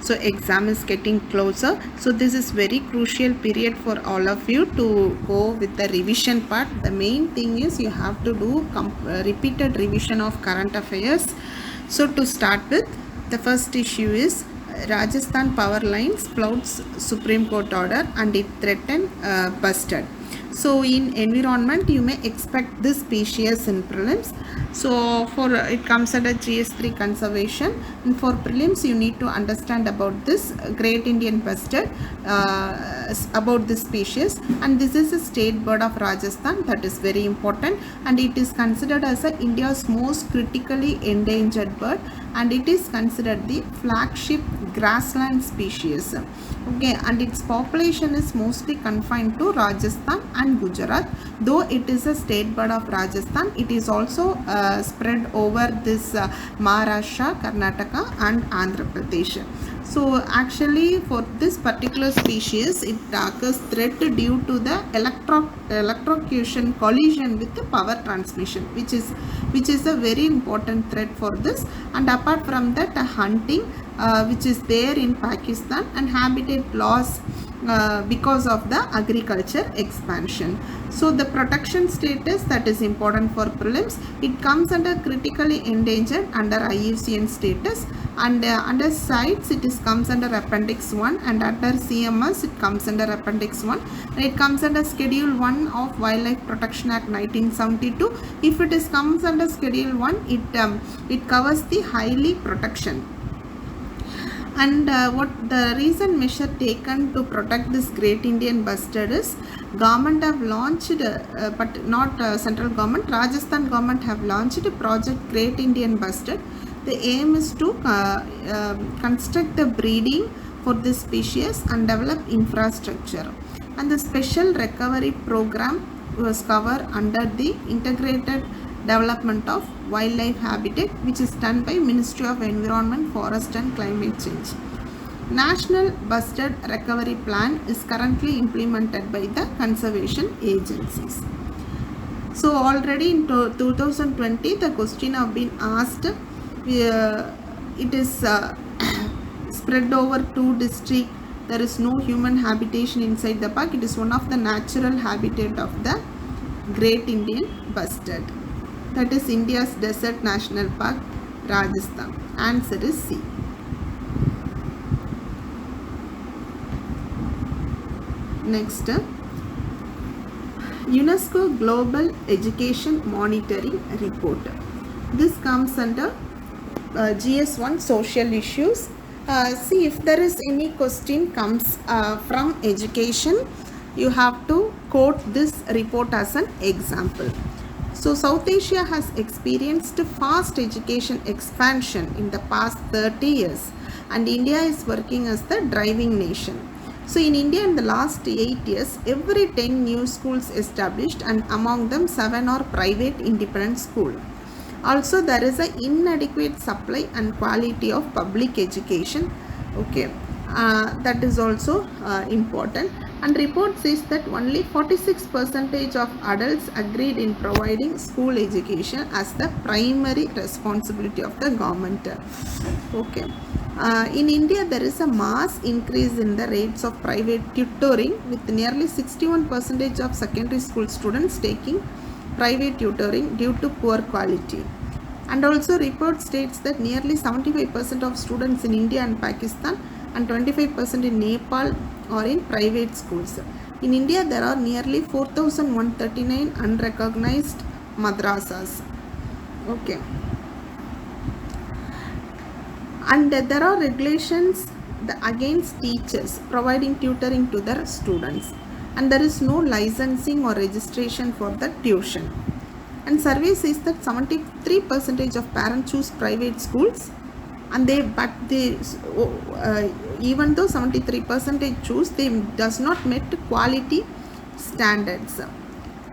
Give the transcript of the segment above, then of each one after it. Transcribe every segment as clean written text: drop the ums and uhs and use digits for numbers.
So exam is getting closer, so this is very crucial period for all of you to go with the revision part. The main thing is you have to do repeated revision of current affairs. So to start with, the first issue is Rajasthan power lines flouts Supreme Court order and it threatened bustard. So in environment you may expect this species in prelims. So for it comes under GS3 conservation, and for prelims you need to understand about this Great Indian bustard, about this species, and this is a state bird of Rajasthan, that is very important, and it is considered as a India's most critically endangered bird, and it is considered the flagship grassland species. Okay, and its population is mostly confined to Rajasthan and Gujarat. Though it is a state bird of Rajasthan, it is also spread over this Maharashtra, Karnataka and Andhra Pradesh. So actually for this particular species, it occurs threat due to the electrocution collision with the power transmission, which is a very important threat for this. And apart from that, hunting which is there in Pakistan, and habitat loss because of the agriculture expansion. So the protection status, that is important for prelims. It comes under critically endangered under IUCN status, and under CITES it comes under Appendix 1, and under CMS it comes under Appendix 1, and it comes under Schedule 1 of Wildlife Protection Act 1972. If it comes under Schedule 1, it covers the highly protection. And what the reason measure taken to protect this Great Indian bustard is, government have launched, but not central government, Rajasthan government have launched a project Great Indian bustard. The aim is to construct the breeding for this species and develop infrastructure. And the special recovery program was covered under the integrated development of wildlife habitat, which is done by Ministry of Environment, Forest and Climate Change. National bustard recovery plan is currently implemented by the conservation agencies. So already in 2020 the question have been asked. It is spread over 2 districts. There is no human habitation inside the park. It is one of the natural habitat of the Great Indian bustard. That is India's Desert National Park, Rajasthan. Answer is C. Next, UNESCO Global Education Monitoring Report. This comes under GS1 Social Issues. See, if there is any question comes from education, you have to quote this report as an example. So South Asia has experienced fast education expansion in the past 30 years, and India is working as the driving nation. So in India in the last 8 years, every 10 new schools established, and among them 7 are private independent schools. Also there is an inadequate supply and quality of public education. Okay, that is also important. And report says that only 46% of adults agreed in providing school education as the primary responsibility of the government. Okay. In India, there is a mass increase in the rates of private tutoring, with nearly 61% of secondary school students taking private tutoring due to poor quality. And also report states that nearly 75% of students in India and Pakistan and 25% in Nepal are in private schools. In India, there are nearly 4,139 unrecognized madrasas. Okay. And there are regulations against teachers providing tutoring to their students. And there is no licensing or registration for the tuition. And survey says that 73% of parents choose private schools, and even though 73% choose, they does not meet quality standards.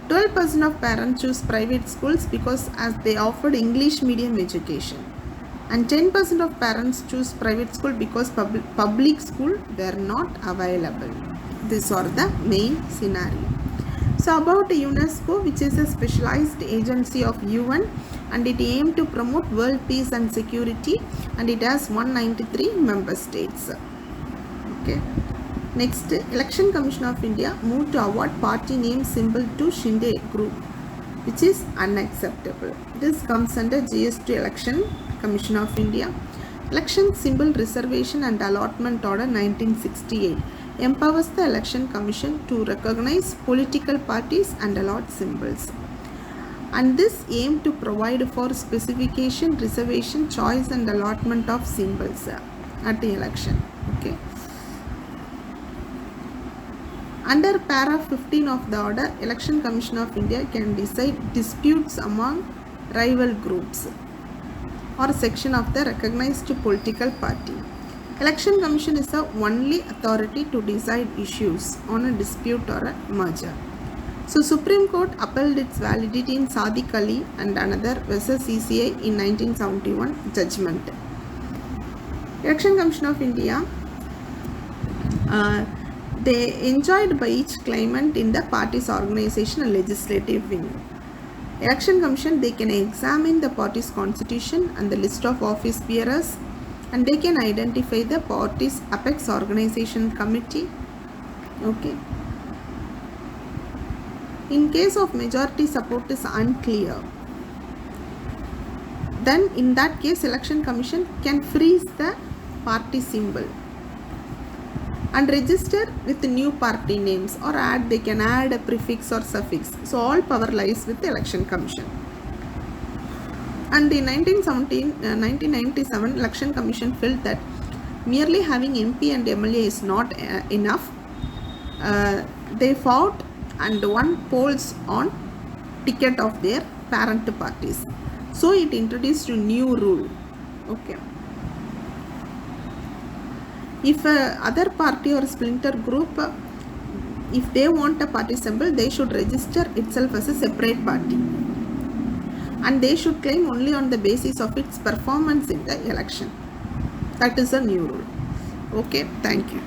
12% of parents choose private schools because as they offered English medium education, and 10% of parents choose private school because public school were not available. These are the main scenario. So about UNESCO, which is a specialized agency of UN, and it aimed to promote world peace and security, and it has 193 member states. Okay. Next, Election Commission of India moved to award party name symbol to Shinde group, which is unacceptable. This comes under GS2 Election Commission of India. Election Symbol Reservation and Allotment Order 1968 empowers the Election Commission to recognize political parties and allot symbols. And this aimed to provide for specification, reservation, choice and allotment of symbols at the election. Okay. Under para 15 of the order, Election Commission of India can decide disputes among rival groups or section of the recognized political party. Election Commission is the only authority to decide issues on a dispute or a merger. So Supreme Court upheld its validity in Sadiq Ali and another versus CCI in 1971 judgment. Election Commission of India, they enjoyed by each claimant in the party's organization and legislative wing. Election Commission, they can examine the party's constitution and the list of office bearers, and they can identify the party's apex organization committee. Okay. In case of majority support is unclear, then in that case Election Commission can freeze the party symbol and register with new party names, or they can add a prefix or suffix. So all power lies with the Election Commission. And in 1997 Election Commission felt that merely having MP and MLA is not enough. They fought and won polls on ticket of their parent parties. So it introduced a new rule. Okay. If other party or splinter group, if they want a party symbol, they should register itself as a separate party, and they should claim only on the basis of its performance in the election. That is a new rule. Okay, thank you.